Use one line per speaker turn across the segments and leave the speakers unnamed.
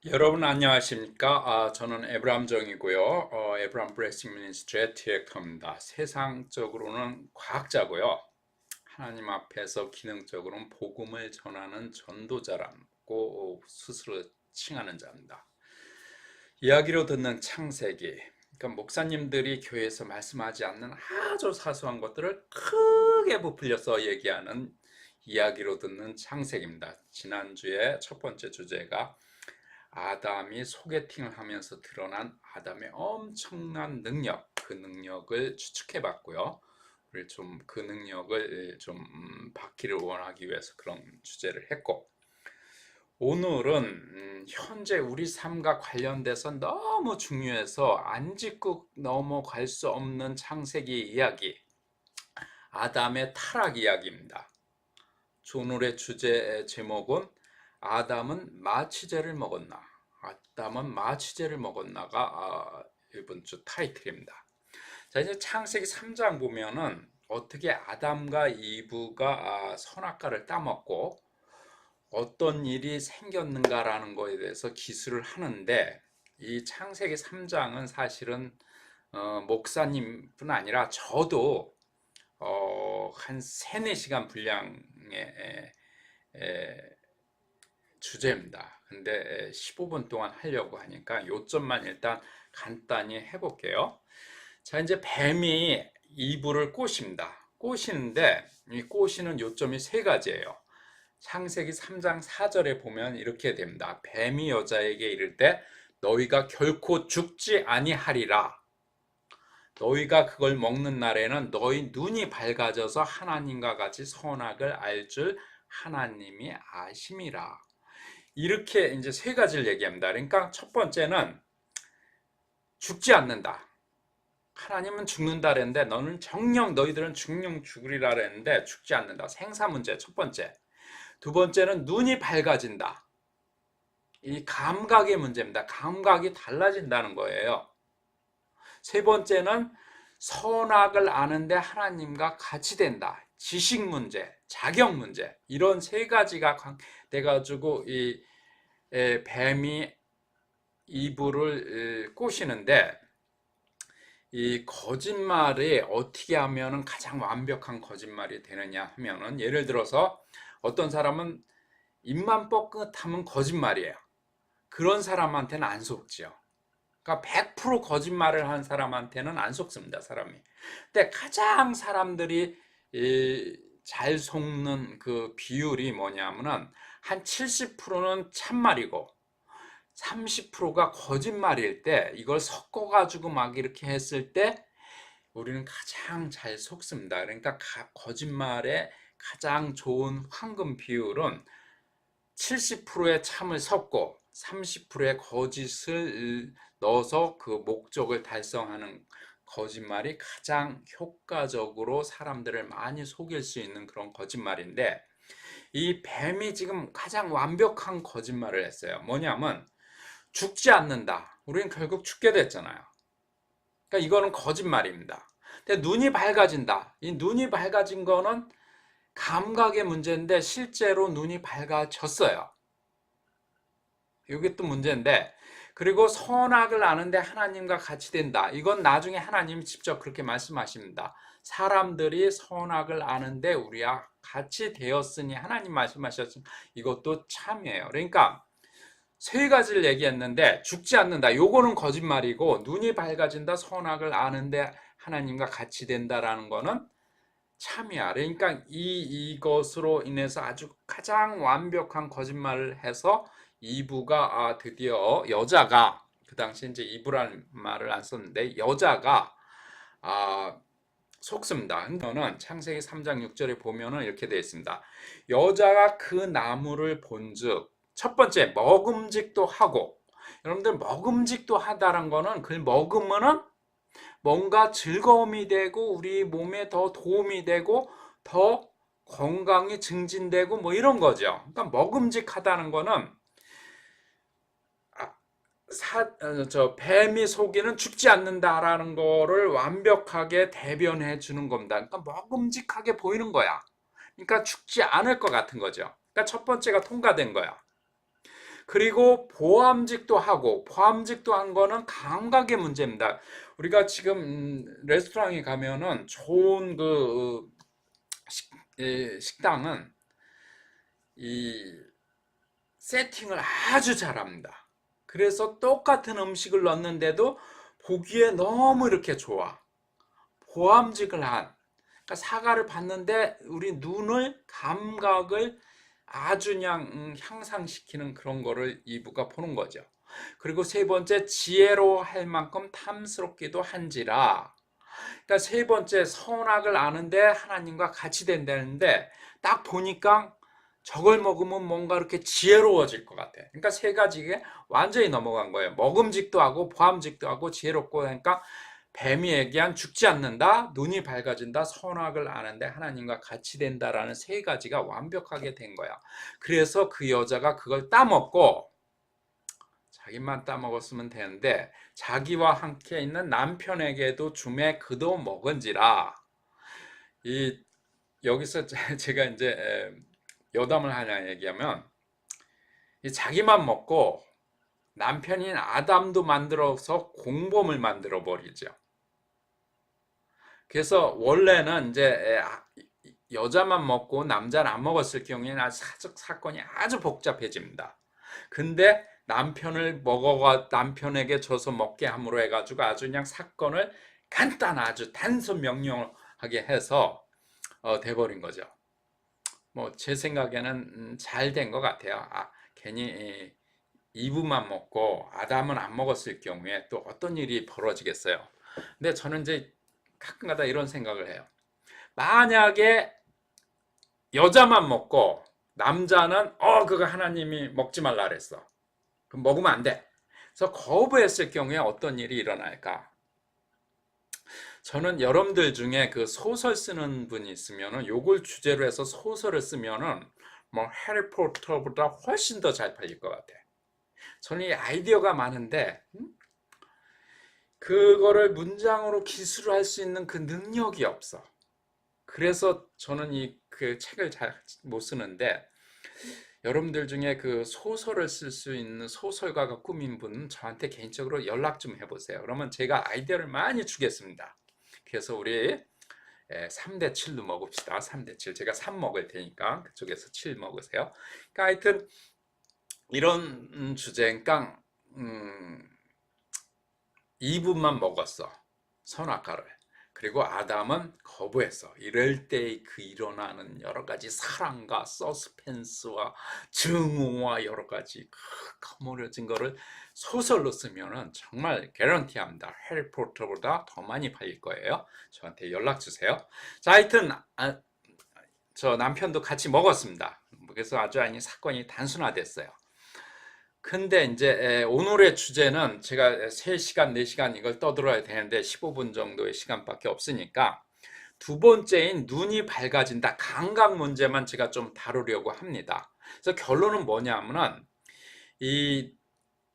여러분 안녕하십니까? 저는 에브라함 정이고요. 에브라함 블레싱 미니스트리의 디렉터입니다. 세상적으로는 과학자고요. 하나님 앞에서 기능적으로는 복음을 전하는 전도자라고 스스로 칭하는 자입니다. 이야기로 듣는 창세기, 그러니까 목사님들이 교회에서 말씀하지 않는 아주 사소한 것들을 크게 부풀려서 얘기하는 이야기로 듣는 창세기입니다. 지난주에 첫 번째 주제가 아담이 소개팅을 하면서 드러난 아담의 엄청난 능력, 그 능력을 추측해 봤고요. 우리 좀 그 능력을 좀 받기를 원하기 위해서 그런 주제를 했고, 오늘은 현재 우리 삶과 관련돼서 너무 중요해서 안 짚고 넘어갈 수 없는 창세기 이야기, 아담의 타락 이야기입니다. 오늘의 주제 제목은 아담은 마취제를 먹었나? 아담은 마취제를 먹었나가 이번 주 타이틀입니다. 자, 이제 창세기 3장 보면은 어떻게 아담과 이브가 선악과를 따먹고 어떤 일이 생겼는가라는 것에 대해서 기술을 하는데, 이 창세기 3장은 사실은 목사님뿐 아니라 저도 한 3, 4시간 분량의 주제입니다. 근데 15분 동안 하려고 하니까 요점만 일단 간단히 해볼게요. 자, 이제 뱀이 이불을 꼬십니다. 꼬시는데 이 꼬시는 요점이 3가지예요. 창세기 3장 4절에 보면 이렇게 됩니다. 뱀이 여자에게 이를 때 너희가 결코 죽지 아니하리라. 너희가 그걸 먹는 날에는 너희 눈이 밝아져서 하나님과 같이 선악을 알 줄 하나님이 아심이라. 이렇게 이제 3가지를 얘기합니다. 그러니까 첫 번째는 죽지 않는다. 하나님은 죽는다 그랬는데 너희들은 정령 죽으리라 그랬는데 죽지 않는다. 생사 문제 첫 번째. 두 번째는 눈이 밝아진다. 이 감각의 문제입니다. 감각이 달라진다는 거예요. 세 번째는 선악을 아는데 하나님과 같이 된다. 지식 문제, 자격 문제, 이런 3가지가 돼가지고 이 뱀이 이불을 꼬시는데, 이 거짓말이 어떻게 하면은 가장 완벽한 거짓말이 되느냐 하면은, 예를 들어서 어떤 사람은 입만 뻐끗하면 거짓말이에요. 그런 사람한테는 안 속지요. 그러니까 100% 거짓말을 한 사람한테는 안 속습니다, 사람이. 근데 가장 사람들이 잘 속는 그 비율이 뭐냐면은 한 70%는 참말이고 30%가 거짓말일 때, 이걸 섞어가지고 막 이렇게 했을 때 우리는 가장 잘 속습니다. 그러니까 거짓말의 가장 좋은 황금 비율은 70%의 참을 섞고 30%의 거짓을 넣어서 그 목적을 달성하는 거짓말이 가장 효과적으로 사람들을 많이 속일 수 있는 그런 거짓말인데, 이 뱀이 지금 가장 완벽한 거짓말을 했어요. 뭐냐면 죽지 않는다. 우리는 결국 죽게 됐잖아요. 그러니까 이거는 거짓말입니다. 근데 눈이 밝아진다. 이 눈이 밝아진 거는 감각의 문제인데 실제로 눈이 밝아졌어요. 이게 또 문제인데, 그리고 선악을 아는데 하나님과 같이 된다. 이건 나중에 하나님이 직접 그렇게 말씀하십니다. 사람들이 선악을 아는데 우리와 같이 되었으니 하나님 말씀하셨으니 이것도 참이에요. 그러니까 3가지를 얘기했는데 죽지 않는다. 요거는 거짓말이고, 눈이 밝아진다, 선악을 아는데 하나님과 같이 된다라는 거는 참이야. 그러니까 이것으로 인해서 아주 가장 완벽한 거짓말을 해서 이브가 드디어 여자가, 그 당시 이제 이브라는 말을 안 썼는데 여자가 속습니다. 근데는 창세기 3장 6절에 보면은 이렇게 되어 있습니다. 여자가 그 나무를 본즉, 첫 번째 먹음직도 하고, 여러분들 먹음직도 하다는 거는 그걸 먹으면은 뭔가 즐거움이 되고 우리 몸에 더 도움이 되고 더 건강이 증진되고 뭐 이런 거죠. 그러니까 먹음직하다는 거는 뱀이 속이는 죽지 않는다라는 거를 완벽하게 대변해 주는 겁니다. 그러니까 먹음직하게 보이는 거야. 그러니까 죽지 않을 것 같은 거죠. 그러니까 첫 번째가 통과된 거야. 그리고 보암직도 하고, 보암직도 한 거는 감각의 문제입니다. 우리가 지금 레스토랑에 가면은 좋은 그 식당은 이 세팅을 아주 잘합니다. 그래서 똑같은 음식을 넣는데도 보기에 너무 이렇게 좋아. 보암직을 한, 그러니까 사과를 봤는데 우리 눈을, 감각을 아주 그냥 향상시키는 그런 거를 이부가 보는 거죠. 그리고 세 번째, 지혜로 할 만큼 탐스럽기도 한지라. 그러니까 세 번째, 선악을 아는데 하나님과 같이 된다는데 딱 보니까 저걸 먹으면 뭔가 이렇게 지혜로워질 것 같아. 그러니까 세 가지에 완전히 넘어간 거예요. 먹음직도 하고 보암직도 하고 지혜롭고 하니까 뱀이 얘기한 죽지 않는다, 눈이 밝아진다, 선악을 아는데 하나님과 같이 된다라는 세 가지가 완벽하게 된 거야. 그래서 그 여자가 그걸 따먹고 자기만 따먹었으면 되는데 자기와 함께 있는 남편에게도 주매 그도 먹은지라. 여기서 제가 이제 여담을 하나 얘기하면, 자기만 먹고 남편인 아담도 만들어서 공범을 만들어 버리죠. 그래서 원래는 이제 여자만 먹고 남자는 안 먹었을 경우에는 사적 사건이 아주 복잡해집니다. 근데 남편에게 줘서 먹게 함으로 해가지고 아주 그냥 사건을 아주 단순 명료하게 해서 돼버린 거죠. 뭐 제 생각에는 잘 된 것 같아요. 괜히 이브만 먹고 아담은 안 먹었을 경우에 또 어떤 일이 벌어지겠어요. 근데 저는 이제 가끔가다 이런 생각을 해요. 만약에 여자만 먹고 남자는 그거 하나님이 먹지 말라 그랬어. 그럼 먹으면 안 돼. 그래서 거부했을 경우에 어떤 일이 일어날까? 저는 여러분들 중에 그 소설 쓰는 분이 있으면은 요걸 주제로 해서 소설을 쓰면은 뭐 해리포터보다 훨씬 더 잘 팔릴 것 같아. 저는 이 아이디어가 많은데 그거를 문장으로 기술을 할 수 있는 그 능력이 없어. 그래서 저는 그 책을 잘 못 쓰는데, 여러분들 중에 그 소설을 쓸 수 있는 소설가가 꾸민 분은 저한테 개인적으로 연락 좀 해보세요. 그러면 제가 아이디어를 많이 주겠습니다. 그래서 우리 3대 7로 먹읍시다. 3대 7. 제가 3 먹을 테니까 그쪽에서 7 먹으세요. 그러니까 하여튼 이런 주제, 그러니까 2분만 먹었어. 선악과를. 그리고 아담은 거부했어. 이럴 때 그 일어나는 여러 가지 사랑과 서스펜스와 증오와 여러 가지 거물어진 거를 소설로 쓰면은 정말 개런티합니다. 해리포터보다 더 많이 팔릴 거예요. 저한테 연락 주세요. 자, 하여튼 저 남편도 같이 먹었습니다. 그래서 아주 사건이 단순화됐어요. 근데 이제 오늘의 주제는 제가 3시간, 4시간 이걸 떠들어야 되는데 15분 정도의 시간밖에 없으니까 두 번째인 눈이 밝아진다. 감각 문제만 제가 좀 다루려고 합니다. 그래서 결론은 뭐냐면은 이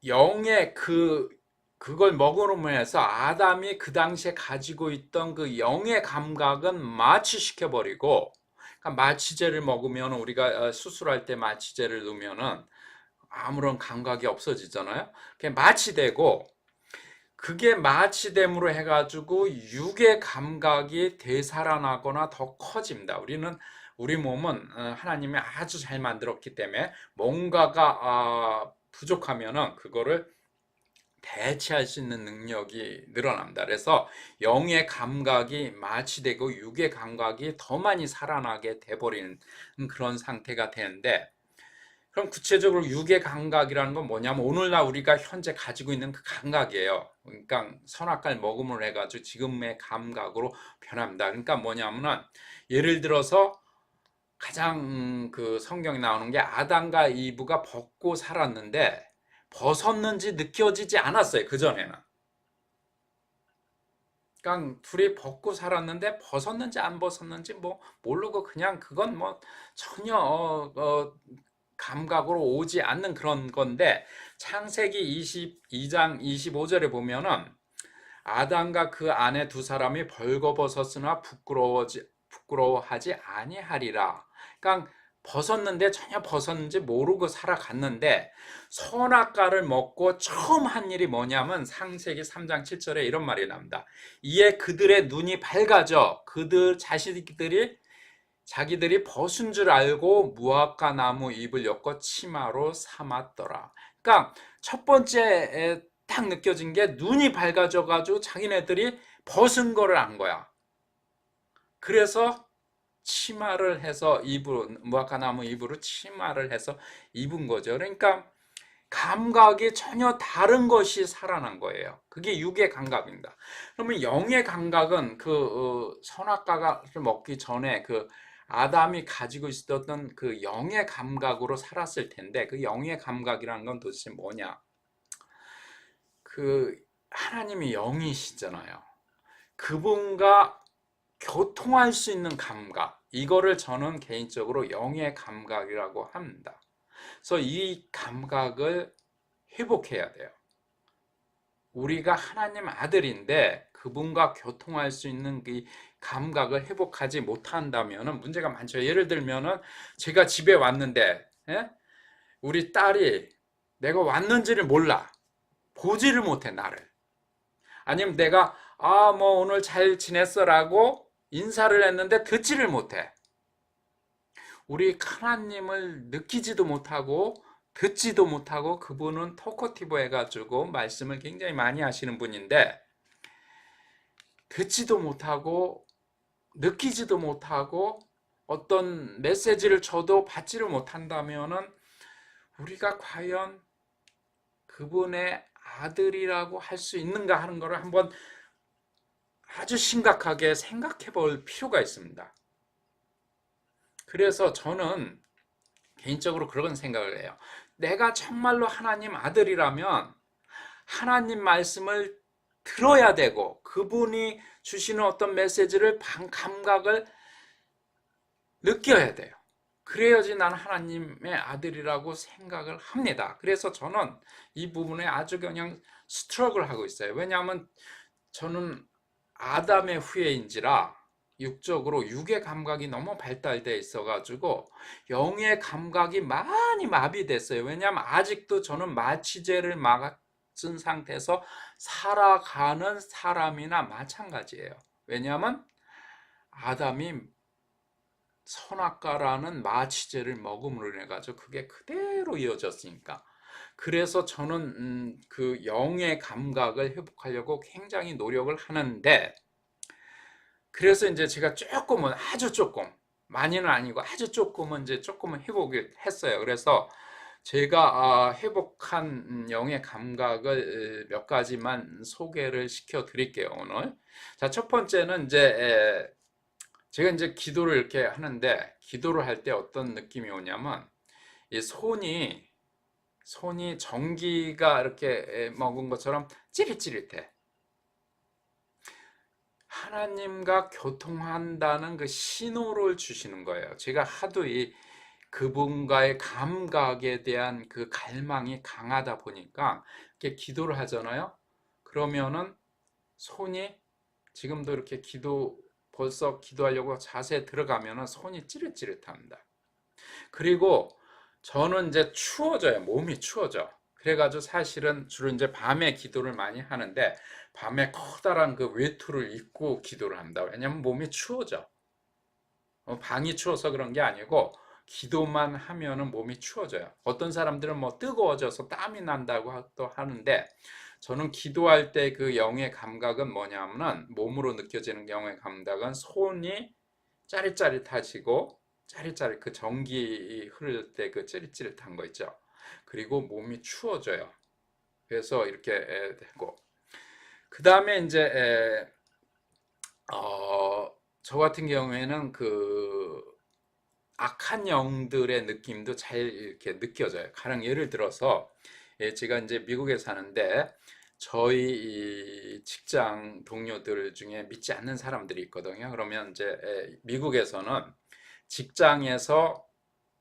영의 그걸 먹으로 해서 아담이 그 당시에 가지고 있던 그 영의 감각은 마취시켜 버리고, 그러니까 마취제를 먹으면 우리가 수술할 때 마취제를 넣으면은 아무런 감각이 없어지잖아요. 그게 마취되고, 그게 마취됨으로 해가지고 육의 감각이 되살아나거나 더 커집니다. 우리 몸은 하나님이 아주 잘 만들었기 때문에 뭔가가 부족하면은 그거를 대체할 수 있는 능력이 늘어납니다. 그래서 영의 감각이 마취되고 육의 감각이 더 많이 살아나게 돼버리는 그런 상태가 되는데, 그럼 구체적으로 육의 감각이라는 건 뭐냐면 오늘날 우리가 현재 가지고 있는 그 감각이에요. 그러니까 선악과를 먹음을 해가지고 지금의 감각으로 변합니다. 그러니까 뭐냐면은 예를 들어서 가장 그 성경에 나오는 게 아담과 이브가 벗고 살았는데 벗었는지 느껴지지 않았어요. 그전에는. 그러니까 둘이 벗고 살았는데 벗었는지 안 벗었는지 뭐 모르고 그냥 그건 뭐 전혀 감각으로 오지 않는 그런 건데, 창세기 22장 25절에 보면은 아담과 그 아내 두 사람이 벌거벗었으나 부끄러워하지 아니하리라. 그러니까 벗었는데 전혀 벗었는지 모르고 살아갔는데 선악과를 먹고 처음 한 일이 뭐냐면 창세기 3장 7절에 이런 말이 나옵니다. 이에 그들의 눈이 밝아져 그들 자신들이 자기들이 벗은 줄 알고 무화과 나무 잎을 엮어 치마로 삼았더라. 그러니까 첫 번째 딱 느껴진 게 눈이 밝아져 가지고 자기네들이 벗은 거를 안 거야. 그래서 치마를 해서 무화과 나무 잎으로 치마를 해서 입은 거죠. 그러니까 감각이 전혀 다른 것이 살아난 거예요. 그게 육의 감각입니다. 그러면 영의 감각은 선악과를 먹기 전에 아담이 가지고 있었던 그 영의 감각으로 살았을 텐데, 그 영의 감각이라는 건 도대체 뭐냐? 하나님이 영이시잖아요. 그분과 교통할 수 있는 감각, 이거를 저는 개인적으로 영의 감각이라고 합니다. 그래서 이 감각을 회복해야 돼요. 우리가 하나님 아들인데 그분과 교통할 수 있는 그 감각을 회복하지 못한다면 문제가 많죠. 예를 들면 제가 집에 왔는데 우리 딸이 내가 왔는지를 몰라. 보지를 못해, 나를. 아니면 내가 뭐 오늘 잘 지냈어라고 인사를 했는데 듣지를 못해. 우리 하나님을 느끼지도 못하고 듣지도 못하고 그분은 토커티브 해가지고 말씀을 굉장히 많이 하시는 분인데 듣지도 못하고 느끼지도 못하고 어떤 메시지를 줘도 받지를 못한다면은 우리가 과연 그분의 아들이라고 할 수 있는가 하는 것을 한번 아주 심각하게 생각해 볼 필요가 있습니다. 그래서 저는 개인적으로 그런 생각을 해요. 내가 정말로 하나님 아들이라면 하나님 말씀을 들어야 되고 그분이 주시는 어떤 메시지를 감각을 느껴야 돼요. 그래야지 난 하나님의 아들이라고 생각을 합니다. 그래서 저는 이 부분에 아주 그냥 스트러글 하고 있어요. 왜냐하면 저는 아담의 후예인지라 육적으로 육의 감각이 너무 발달되어 있어가지고 영의 감각이 많이 마비됐어요. 왜냐하면 아직도 저는 마취제를 맞은 상태에서 살아가는 사람이나 마찬가지예요. 왜냐하면 아담이 선악과라는 마취제를 먹음으로 인해 가지고 그게 그대로 이어졌으니까. 그래서 저는 그 영의 감각을 회복하려고 굉장히 노력을 하는데, 그래서 이제 제가 조금은, 아주 조금, 많이는 아니고 아주 조금은 이제 조금은 회복을 했어요. 그래서 제가 회복한 영의 감각을 몇 가지만 소개를 시켜 드릴게요, 오늘. 자, 첫 번째는 이제 제가 이제 기도를 이렇게 하는데, 기도를 할 때 어떤 느낌이 오냐면 이 손이 전기가 이렇게 먹은 것처럼 찌릿찌릿해. 하나님과 교통한다는 그 신호를 주시는 거예요. 제가 하도 그분과의 감각에 대한 그 갈망이 강하다 보니까 이렇게 기도를 하잖아요. 그러면은 손이, 지금도 이렇게 벌써 기도하려고 자세에 들어가면은 손이 찌릿찌릿합니다. 그리고 저는 이제 추워져요. 몸이 추워져. 그래가지고 사실은 주로 이제 밤에 기도를 많이 하는데, 밤에 커다란 그 외투를 입고 기도를 합니다. 왜냐면 몸이 추워져. 방이 추워서 그런 게 아니고 기도만 하면은 몸이 추워져요. 어떤 사람들은 뭐 뜨거워져서 땀이 난다고 또 하는데, 저는 기도할 때 그 영의 감각은 뭐냐면은, 몸으로 느껴지는 영의 감각은 손이 짜릿짜릿하시고, 짜릿짜릿 그 전기 흐를 때 그 찌릿찌릿한 거 있죠. 그리고 몸이 추워져요. 그래서 이렇게 되고, 그 다음에 이제 저 같은 경우에는 그 악한 영들의 느낌도 잘 이렇게 느껴져요. 가령 예를 들어서 제가 이제 미국에 사는데 저희 이 직장 동료들 중에 믿지 않는 사람들이 있거든요. 그러면 이제 미국에서는 직장에서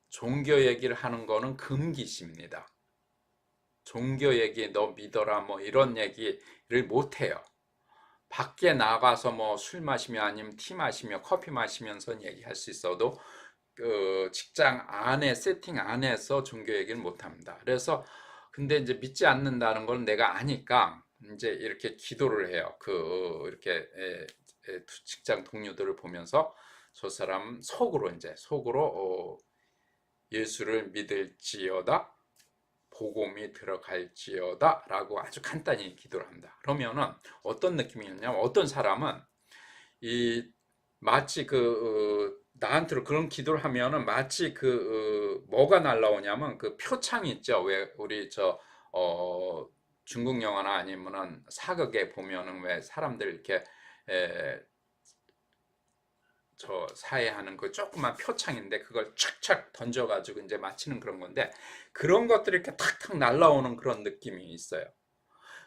종교 얘기를 하는 거는 금기시입니다. 종교 얘기 너 믿어라 뭐 이런 얘기를 못 해요. 밖에 나가서 뭐 술 마시며 아니면 티 마시며 커피 마시면서 얘기할 수 있어도 그 직장 안에 세팅 안에서 종교 얘기를 못 합니다. 그래서 근데 이제 믿지 않는다는 걸 내가 아니까 이제 이렇게 기도를 해요. 그 이렇게 직장 동료들을 보면서 저 사람 속으로 예수를 믿을지어다 복음이 들어갈지어다 라고 아주 간단히 기도를 합니다. 그러면은 어떤 느낌이냐면 어떤 사람은 이 마치 나한테로 그런 기도를 하면은 마치 뭐가 날라오냐면 그 표창이 있죠. 왜 우리 중국 영화나 아니면은 사극에 보면은 왜 사람들 이렇게 에, 사회하는 그 조그만 표창인데 그걸 착착 던져가지고 이제 맞히는 그런 건데 그런 것들이 이렇게 탁탁 날라오는 그런 느낌이 있어요.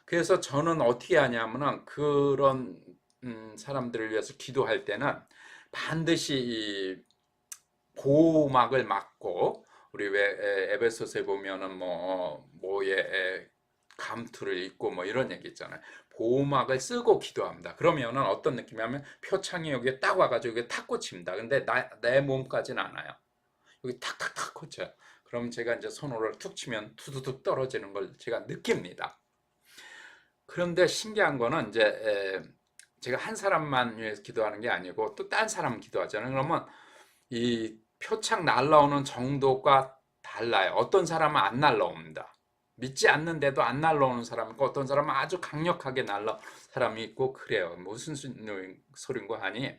그래서 저는 어떻게 하냐면은 그런 사람들을 위해서 기도할 때는 반드시 이 보호막을 막고 우리 왜 에베소서에 보면은 뭐에 감투를 입고 뭐 이런 얘기 있잖아요. 보호막을 쓰고 기도합니다. 그러면은 어떤 느낌이냐면 표창이 여기에 딱 와가지고 여기에 탁 꽂힙니다. 근데 내 몸까지는 않아요. 여기 탁탁탁 꽂혀요. 그럼 제가 이제 손으로 툭 치면 투두둑 떨어지는 걸 제가 느낍니다. 그런데 신기한 거는 이제 제가 한 사람만 위해서 기도하는 게 아니고 또 딴 사람 기도하잖아요. 그러면 이 표창 날라오는 정도가 달라요. 어떤 사람은 안 날라옵니다. 믿지 않는데도 안 날라오는 사람 있고 어떤 사람은 아주 강력하게 날라오는 사람이 있고 그래요. 무슨 소린가 하니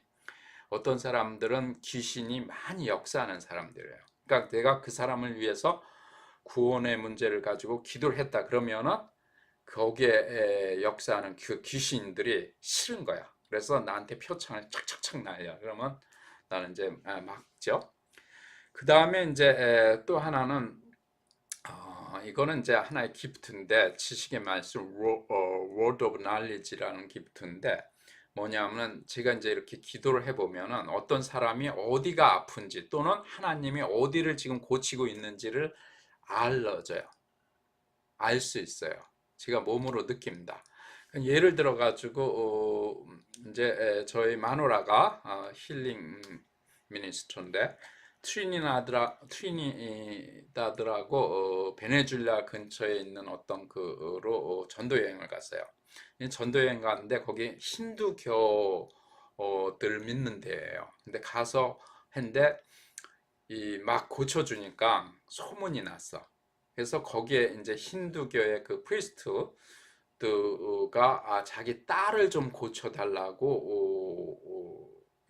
어떤 사람들은 귀신이 많이 역사하는 사람들이에요. 그러니까 내가 그 사람을 위해서 구원의 문제를 가지고 기도를 했다 그러면은 거기에 역사하는 그 귀신들이 싫은 거야. 그래서 나한테 표창을 착착착 날려. 그러면 나는 이제 막죠. 그 다음에 이제 또 하나는 이거는 이제 하나의 기프트인데 지식의 말씀 word of knowledge라는 기프트인데 뭐냐면은 제가 이제 이렇게 기도를 해보면은 어떤 사람이 어디가 아픈지 또는 하나님이 어디를 지금 고치고 있는지를 알려줘요. 알 수 있어요. 제가 몸으로 느낍니다. 예를 들어 가지고 이제 저희 마누라가 힐링 미니스터인데 트리니다드라고 베네수엘라 근처에 있는 어떤 그로 전도 여행을 갔어요. 전도 여행 갔는데 거기 힌두교들 믿는 데예요. 근데 가서 했는데 이 막 고쳐주니까 소문이 났어. 그래서 거기에 이제 힌두교의 그 프리스트가 자기 딸을 좀 고쳐달라고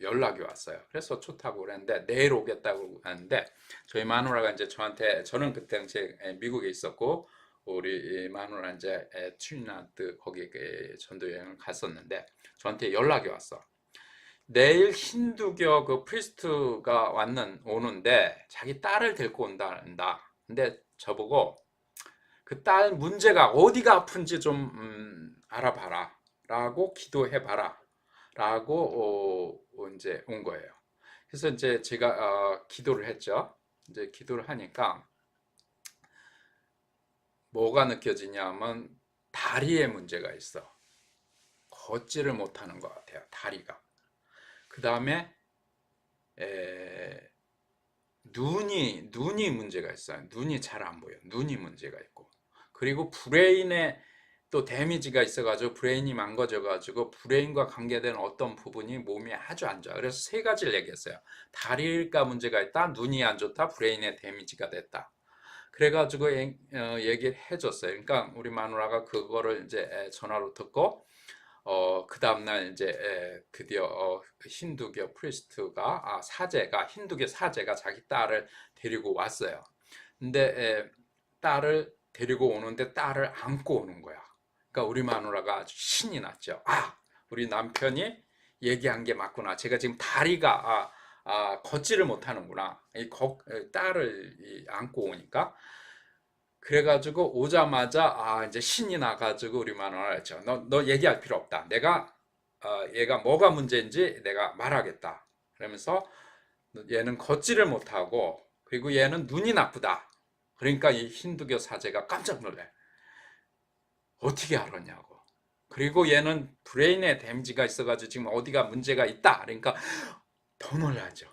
연락이 왔어요. 그래서 좋다고 그랬는데 내일 오겠다고 하는데 저희 마누라가 이제 저는 그때 당시에 미국에 있었고 우리 마누라 이제 트리니다드 거기 전도 여행을 갔었는데 저한테 연락이 왔어. 내일 힌두교 그 프리스트가 오는데 자기 딸을 데리고 온단다. 근데 저보고 그 딸 문제가 어디가 아픈지 좀 알아봐라 라고 기도해봐라 라고 이제 온 거예요. 그래서 이제 제가 기도를 했죠. 이제 기도를 하니까 뭐가 느껴지냐면 다리에 문제가 있어. 걷지를 못하는 것 같아요. 다리가. 그 다음에 눈이 문제가 있어요. 눈이 잘 안 보여. 눈이 문제가 있고. 그리고 브레인에 또 데미지가 있어가지고 브레인이 망가져가지고 브레인과 관계된 어떤 부분이 몸이 아주 안 좋아. 그래서 세 가지를 얘기했어요. 다리가 문제가 있다, 눈이 안 좋다, 브레인에 데미지가 됐다. 그래가지고 얘기를 해줬어요. 그러니까 우리 마누라가 그거를 이제 전화로 듣고 그 다음날 이제 드디어 힌두교 프리스트가 힌두교 사제가 자기 딸을 데리고 왔어요. 근데 딸을 데리고 오는데 딸을 안고 오는 거야. 그러니까 우리 마누라가 아주 신이 났죠. 우리 남편이 얘기한 게 맞구나. 제가 지금 다리가 걷지를 못하는구나. 딸을 안고 오니까. 그래가지고 오자마자 이제 신이 나가지고 우리 마누라가 했죠. 너 얘기할 필요 없다. 내가 얘가 뭐가 문제인지 내가 말하겠다. 그러면서 얘는 걷지를 못하고 그리고 얘는 눈이 나쁘다. 그러니까 이 힌두교 사제가 깜짝 놀래. 어떻게 알았냐고. 그리고 얘는 브레인에 데미지가 있어가지고 지금 어디가 문제가 있다. 그러니까 더 놀라죠.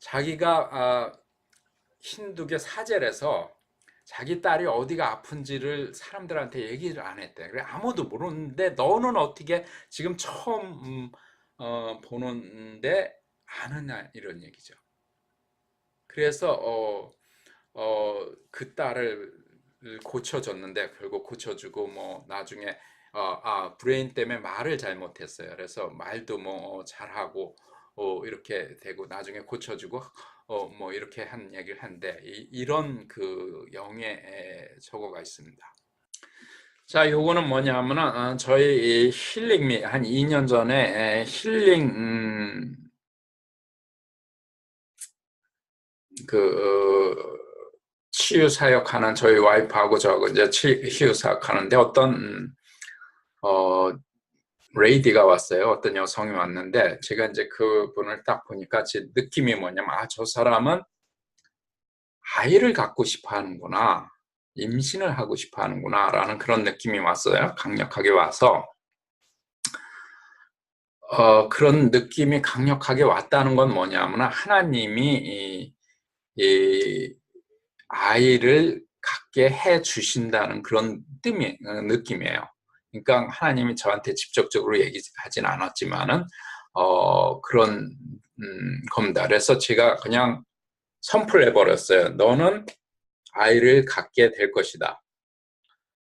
자기가 힌두교 사제라서 자기 딸이 어디가 아픈지를 사람들한테 얘기를 안 했대. 그래 아무도 모르는데 너는 어떻게 지금 처음 보는데 아느냐 이런 얘기죠. 그래서 그 딸을 고쳐줬는데 결국 고쳐주고 뭐 나중에 브레인 때문에 말을 잘못했어요. 그래서 말도 뭐 잘하고 이렇게 되고 나중에 고쳐주고 뭐 이렇게 한 얘기를 하는데 이런 그 영의 저거가 있습니다. 자, 요거는 뭐냐 하면은 저희 힐링 한 2년 전에 힐링 그 치유 사역하는 저희 와이프하고 저하고 이제 치유 사역하는데 어떤 어 레이디가 왔어요. 어떤 여성이 왔는데 제가 이제 그분을 딱 보니까 제 느낌이 뭐냐면 저 사람은 아이를 갖고 싶어 하는구나. 임신을 하고 싶어 하는구나 라는 그런 느낌이 왔어요. 강력하게 와서 그런 느낌이 강력하게 왔다는 건 뭐냐면 하나님이 이 아이를 갖게 해 주신다는 그런 느낌이에요. 그러니까 하나님이 저한테 직접적으로 얘기하진 않았지만은 그런 겁니다. 그래서 제가 그냥 선포를 해버렸어요. 너는 아이를 갖게 될 것이다.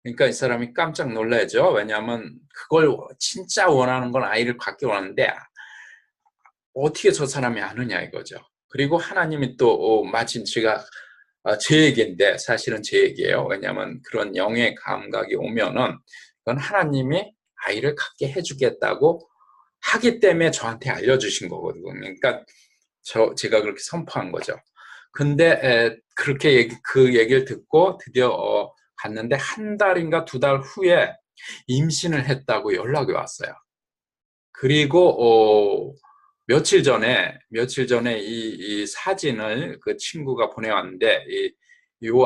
그러니까 이 사람이 깜짝 놀라죠. 왜냐하면 그걸 진짜 원하는 건 아이를 갖기 원하는데 어떻게 저 사람이 아느냐 이거죠. 그리고 하나님이 또 마침 제가 제 얘기인데 사실은 제 얘기예요. 왜냐하면 그런 영의 감각이 오면은 그건 하나님이 아이를 갖게 해주겠다고 하기 때문에 저한테 알려주신 거거든요. 그러니까 제가 그렇게 선포한 거죠. 근데 그렇게 그 얘기를 듣고 드디어 갔는데 한 달인가 2달 후에 임신을 했다고 연락이 왔어요. 그리고 며칠 전에 이 사진을 그 친구가 보내왔는데 이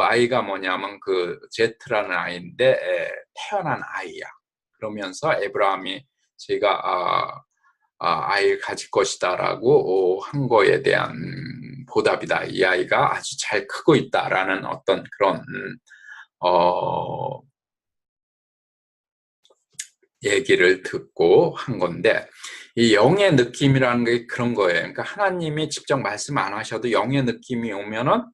아이가 뭐냐면 그 제트라는 아이인데 태어난 아이야. 그러면서 에브라함이 제가 아이를 가질 것이다라고 한 거에 대한 보답이다. 이 아이가 아주 잘 크고 있다라는 어떤 그런 얘기를 듣고 한 건데 이 영의 느낌이라는 게 그런 거예요. 그러니까 하나님이 직접 말씀 안 하셔도 영의 느낌이 오면은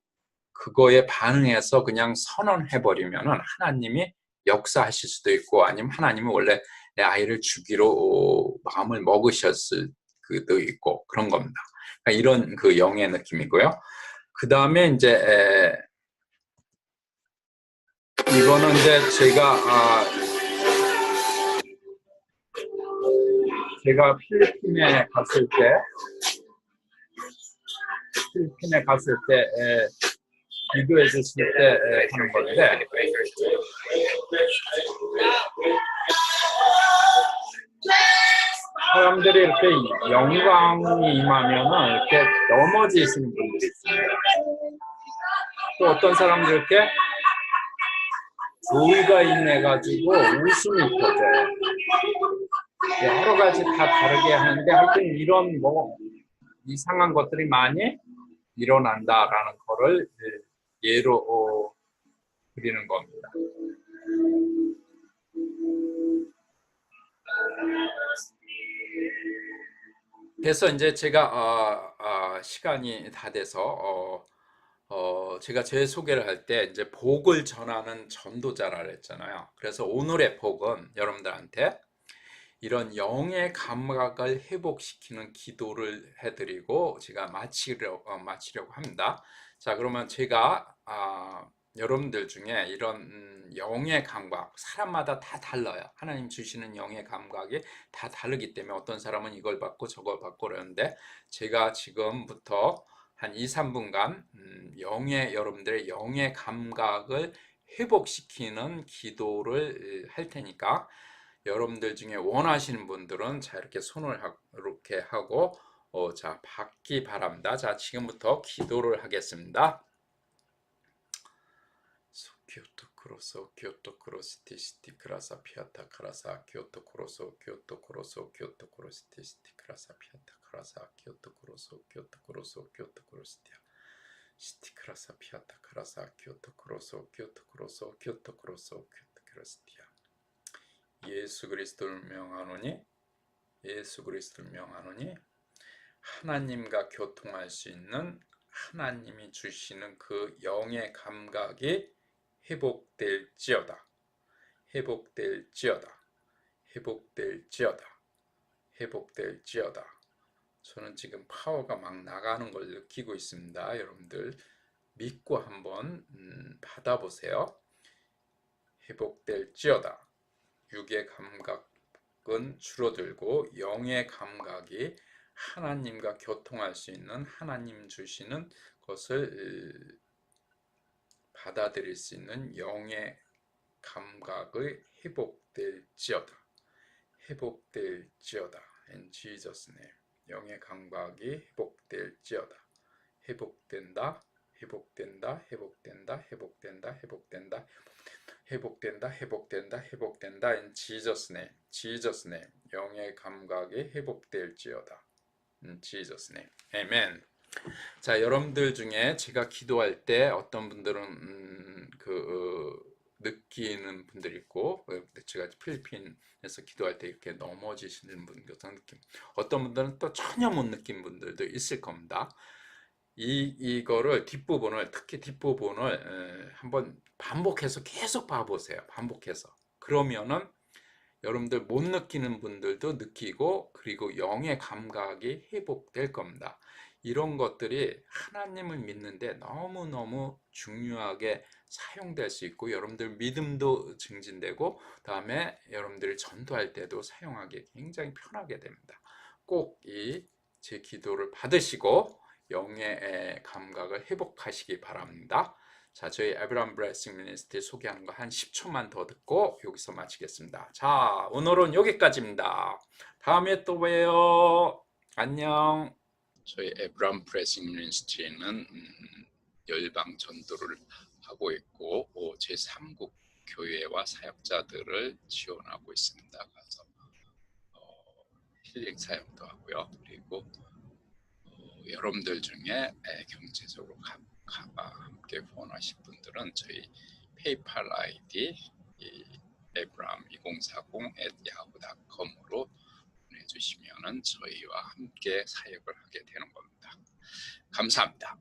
그거에 반응해서 그냥 선언해버리면은 하나님이 역사하실 수도 있고 아니면 하나님이 원래 내 아이를 주기로 마음을 먹으셨을 수도 있고 그런 겁니다. 그러니까 이런 그 영의 느낌이고요. 그 다음에 이제 이거는 이제 제가 필리핀에 갔을 때 비교해 줬을 때 하는 건데 사람들이 이렇게 영광이 임하면은 이렇게 넘어지시는 분들이 있습니다. 또 어떤 사람들 이렇게 조의가 인해가지고 웃음이 터져요. 여러 가지 다 다르게 하는데 하여튼 이런 뭐 이상한 것들이 많이 일어난다라는 거를 예로 드리는 겁니다. 그래서 이제 제가 시간이 다 돼서 제가 제 소개를 할 때 이제 복을 전하는 전도자라 그랬잖아요. 그래서 오늘의 복은 여러분들한테 이런 영의 감각을 회복시키는 기도를 해드리고 제가 마치려고 합니다. 자, 그러면 제가 여러분들 중에 이런 영의 감각, 사람마다 다 달라요. 하나님 주시는 영의 감각이 다 다르기 때문에 어떤 사람은 이걸 받고 저걸 받고 그러는데 제가 지금부터 한 2, 3분간 여러분들의 영의 감각을 회복시키는 기도를 할 테니까 여러분들 중에 원하시는 분들은 자 이렇게 손을 이렇게 하고 자 받기 바랍니다. 자 지금부터 기도를 하겠습니다. 크로소 교토 크로시티 시티 크라사 피아타 크라사 교토 크로소 교토 크로소 교토 크로시티 시티 크라사 피아타 크라사 교토 크로소 교토 크로소 교토 크로시티아 시티 크라사 피아타 크라사 교토 크로소 교토 크로소 교토 크로소 교토 크로시티아. 예수 그리스도를 명하노니 예수 그리스도를 명하노니 하나님과 교통할 수 있는 하나님이 주시는 그 영의 감각이 회복될지어다. 회복될지어다. 회복될지어다. 회복될지어다. 저는 지금 파워가 막 나가는 걸 느끼고 있습니다. 여러분들 믿고 한번 받아보세요. 회복될지어다. 육의 감각은 줄어들고 영의 감각이 하나님과 교통할 수 있는 하나님 주시는 것을 받아들일 수 있는 영의 감각의 회복될지어다. 회복될지어다. In Jesus name. 영의 감각이 회복될지어다. 회복된다. 회복된다. 회복된다. 회복된다. 회복된다. 회복된다. 회복된다. 회복된다. In Jesus name. Jesus name. 영의 감각이 회복될지어다. In Jesus name. Amen. 자, 여러분들 중에 제가 기도할 때 어떤 분들은 느끼는 분들이 있고, 제가 필리핀에서 기도할 때 이렇게 넘어지시는 분 같은 느낌. 어떤 분들은 또 전혀 못 느낀 분들도 있을 겁니다. 이거를 뒷부분을, 특히 뒷부분을 한번 반복해서 계속 봐보세요. 반복해서. 그러면은 여러분들 못 느끼는 분들도 느끼고, 그리고 영의 감각이 회복될 겁니다. 이런 것들이 하나님을 믿는데 너무너무 중요하게 사용될 수 있고, 여러분들 믿음도 증진되고, 다음에 여러분들이 전도할 때도 사용하기 굉장히 편하게 됩니다. 꼭 이 제 기도를 받으시고 영의 감각을 회복하시기 바랍니다. 자, 저희 에브라임 블레싱 미니스트리 소개하는 거 한 10초만 더 듣고 여기서 마치겠습니다. 자, 오늘은 여기까지입니다. 다음에 또 봬요. 안녕. 저희 에브라임 블레싱 미니스트리는 열방 전도를 하고 있고 제3국 교회와 사역자들을 지원하고 있습니다. 그래서 힐링 사역도 하고요. 그리고 여러분들 중에 경제적으로 함께 후원하실 분들은 저희 페이팔 아이디 ebram2040@yahoo.com으로 보내주시면 저희와 함께 사역을 하게 되는 겁니다. 감사합니다.